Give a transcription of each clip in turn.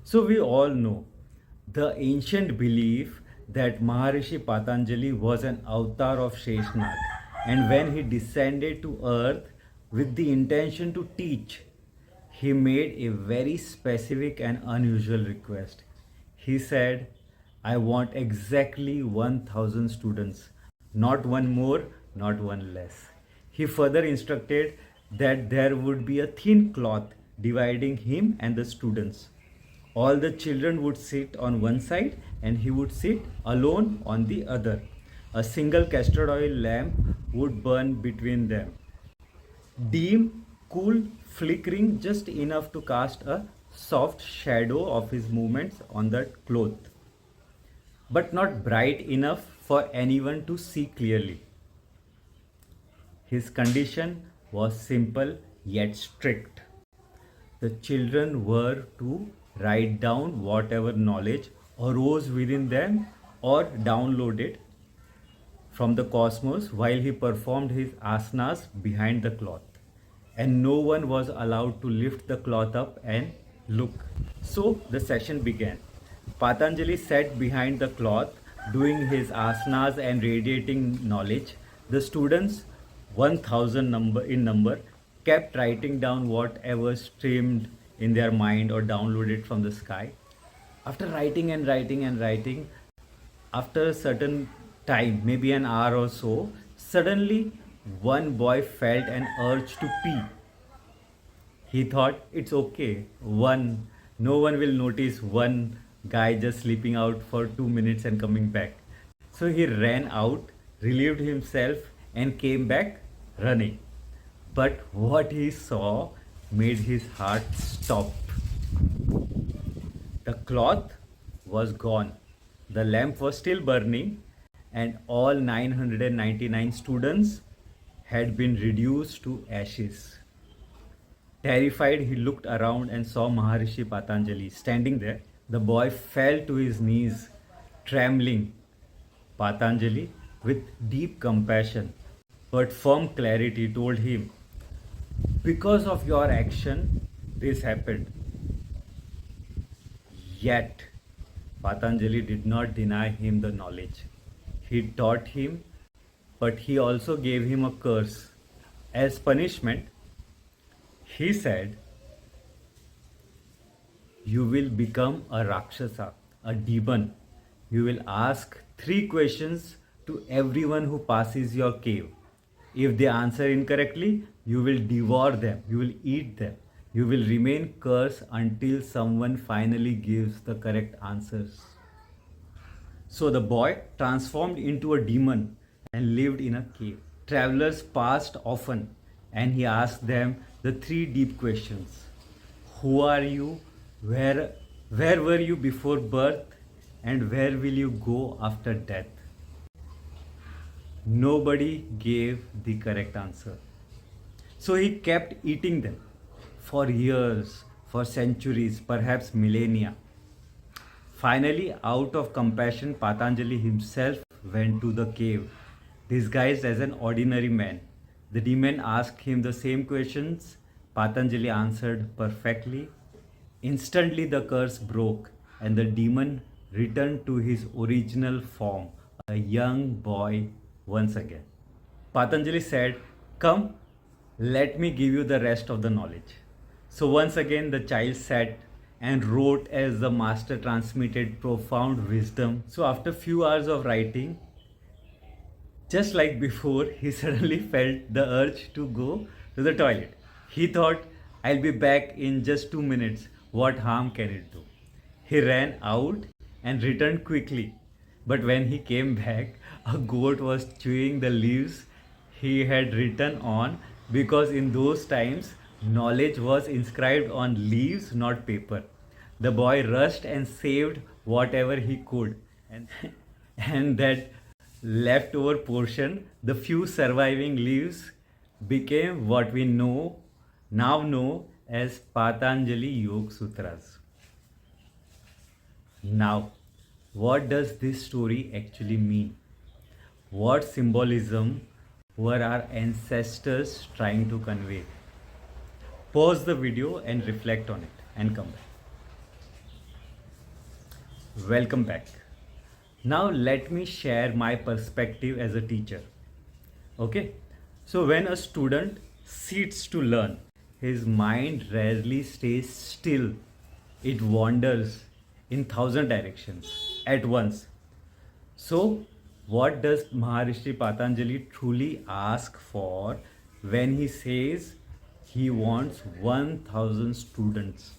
So we all know the ancient belief that Maharishi Patanjali was an avatar of Sheshnag, and when he descended to earth with the intention to teach, he made a very specific and unusual request. He said, I want exactly 1000 students, not one more, not one less. He further instructed that there would be a thin cloth dividing him and the students. All the children would sit on one side and he would sit alone on the other. A single castor oil lamp would burn between them. Dim, cool, flickering just enough to cast a soft shadow of his movements on the cloth, but not bright enough for anyone to see clearly. His condition was simple yet strict. The children were to write down whatever knowledge arose within them or downloaded from the cosmos while he performed his asanas behind the cloth. And no one was allowed to lift the cloth up and look. So the session began. Patanjali sat behind the cloth doing his asanas and radiating knowledge. The students, 1000 number, kept writing down whatever streamed in their mind or downloaded from the sky. After writing and writing and writing, after a certain time, maybe an hour or so, suddenly one boy felt an urge to pee. He thought it's okay. No one will notice one guy just sleeping out for 2 minutes and coming back. So he ran out, relieved himself, and came back running. But what he saw made his heart stop. The cloth was gone. The lamp was still burning, and all 999 students had been reduced to ashes. Terrified, he looked around and saw Maharishi Patanjali standing there. The boy fell to his knees, trembling. Patanjali, with deep compassion but firm clarity, told him, because of your action, this happened. Yet, Patanjali did not deny him the knowledge. He taught him, but he also gave him a curse. As punishment, he said, you will become a Rakshasa, a demon. You will ask 3 questions to everyone who passes your cave. If they answer incorrectly, you will devour them, you will eat them. You will remain cursed until someone finally gives the correct answers. So the boy transformed into a demon and lived in a cave. Travelers passed often and he asked them the 3 deep questions. Who are you? Where were you before birth? And where will you go after death? Nobody gave the correct answer. So he kept eating them for years, for centuries, perhaps millennia. Finally, out of compassion, Patanjali himself went to the cave, disguised as an ordinary man. The demon asked him the same questions. Patanjali answered perfectly. Instantly, the curse broke, and the demon returned to his original form, a young boy once again. Patanjali said, come, let me give you the rest of the knowledge. So once again, the child sat and wrote as the master transmitted profound wisdom. So after few hours of writing, just like before, he suddenly felt the urge to go to the toilet. He thought, I'll be back in just 2 minutes. What harm can it do? He ran out and returned quickly. But when he came back, a goat was chewing the leaves he had written on, because in those times, knowledge was inscribed on leaves, not paper. The boy rushed and saved whatever he could. And that leftover portion, the few surviving leaves, became what we now know as Patanjali Yoga Sutras. Now, what does this story actually mean? What symbolism were our ancestors trying to convey? Pause the video and reflect on it and come back. Welcome back. Now let me share my perspective as a teacher. Okay? So when a student sits to learn, his mind rarely stays still. It wanders in thousand directions at once. So, what does Maharishi Patanjali truly ask for when he says he wants 1000 students?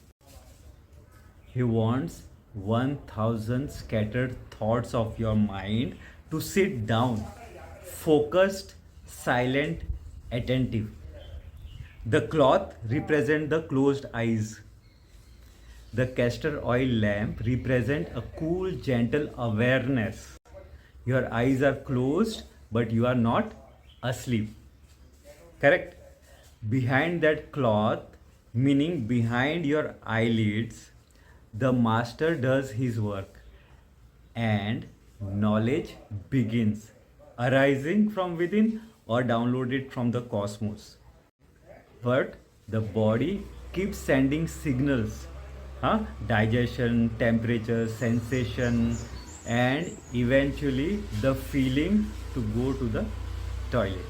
He wants 1000 scattered thoughts of your mind to sit down, focused, silent, attentive. The cloth represents the closed eyes. The castor oil lamp represents a cool, gentle awareness. Your eyes are closed, but you are not asleep. Correct? Behind that cloth, meaning behind your eyelids, the master does his work and knowledge begins arising from within or downloaded from the cosmos. But the body keeps sending signals, digestion, temperature, sensation, and eventually the feeling to go to the toilet.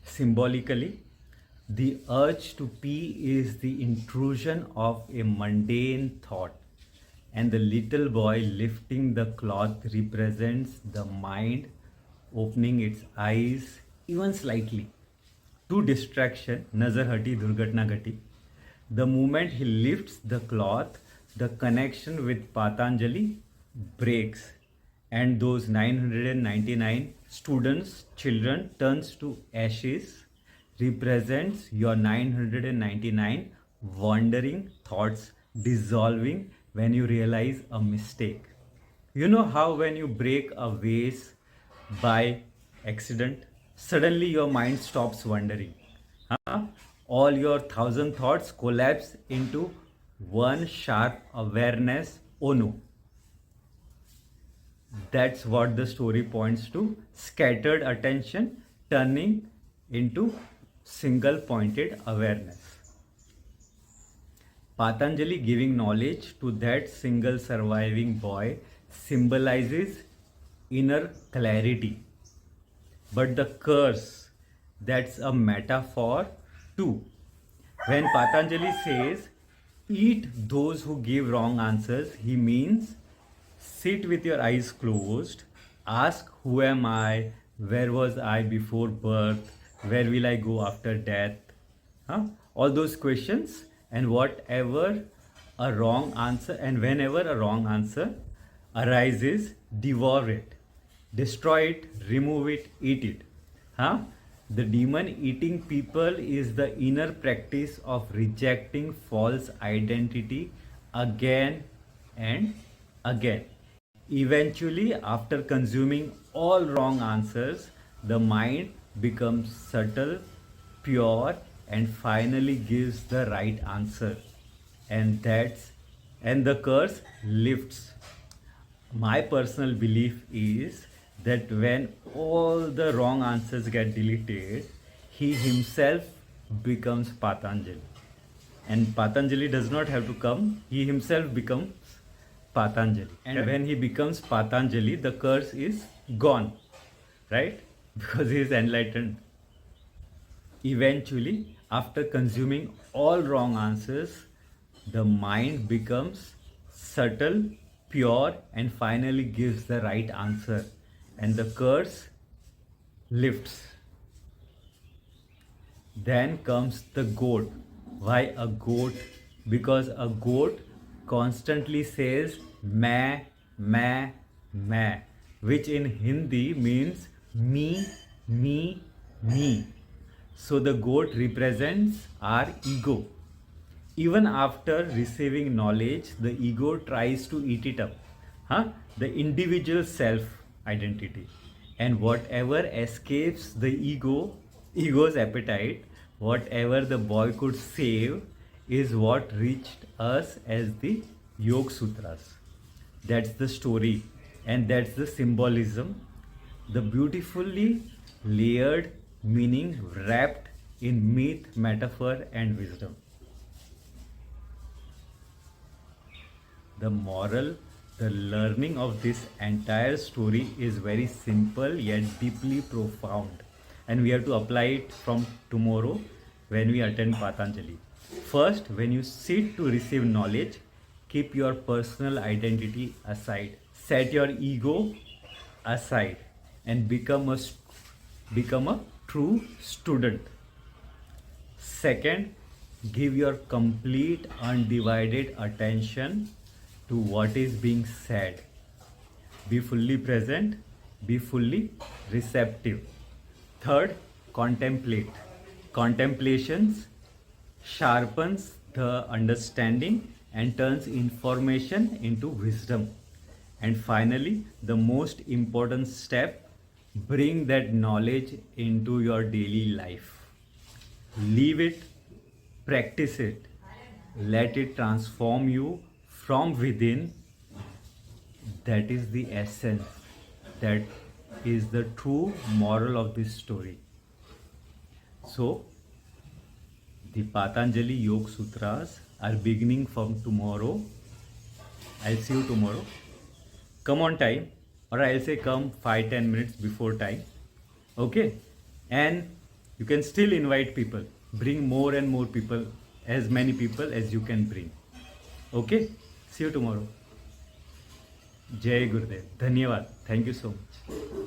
Symbolically, the urge to pee is the intrusion of a mundane thought, and the little boy lifting the cloth represents the mind opening its eyes even slightly. To distraction, nazar hati, durgatna ghati. The moment he lifts the cloth, the connection with Patanjali breaks, and those 999 students, children, turns to ashes, represents your 999 wandering thoughts dissolving when you realize a mistake. You know how when you break a vase by accident, suddenly your mind stops wandering. Huh? All your thousand thoughts collapse into one sharp awareness. Oh no. That's what the story points to. Scattered attention turning into single pointed awareness. Patanjali giving knowledge to that single surviving boy symbolizes inner clarity. But the curse, that's a metaphor too. When Patanjali says, eat those who give wrong answers, he means sit with your eyes closed, ask, who am I? Where was I before birth? Where will I go after death? All those questions, and whatever a wrong answer, and whenever a wrong answer arises, devour it, destroy it, remove it, eat it. Huh? The demon eating people is the inner practice of rejecting false identity again and again. Eventually, after consuming all wrong answers, the mind becomes subtle, pure, and finally gives the right answer. And that's and the curse lifts. My personal belief is that when all the wrong answers get deleted, he himself becomes Patanjali. And Patanjali does not have to come, he himself becomes Patanjali. And when he becomes Patanjali, the curse is gone, right? Because he is enlightened. Eventually, after consuming all wrong answers, the mind becomes subtle, pure, and finally gives the right answer. And the curse lifts. Then comes the goat. Why a goat? Because a goat constantly says "मैं, मैं," which in Hindi means me, me, me. So the goat represents our ego. Even after receiving knowledge, the ego tries to eat it up. The individual self identity. And whatever escapes the ego's appetite, whatever the boy could save, is what reached us as the Yoga Sutras. That's the story, and that's the symbolism, the beautifully layered meaning wrapped in myth, metaphor, and wisdom. The moral, the learning of this entire story is very simple yet deeply profound, and we have to apply it from tomorrow when we attend Patanjali. First, when you sit to receive knowledge, keep your personal identity aside, set your ego aside, and become a true student. Second, give your complete undivided attention to what is being said. Be fully present, be fully receptive. Third, contemplate. Contemplations sharpens the understanding and turns information into wisdom. And finally, the most important step, bring that knowledge into your daily life. Leave it, practice it, let it transform you from within. That is the essence, that is the true moral of this story. So, the Patanjali Yoga Sutras are beginning from tomorrow. I'll see you tomorrow. Come on time, or I'll say come 5-10 minutes before time. Okay? And you can still invite people. Bring more and more people, as many people as you can bring. Okay? See you tomorrow. Jai Gurudev. Dhanyavad. Thank you so much.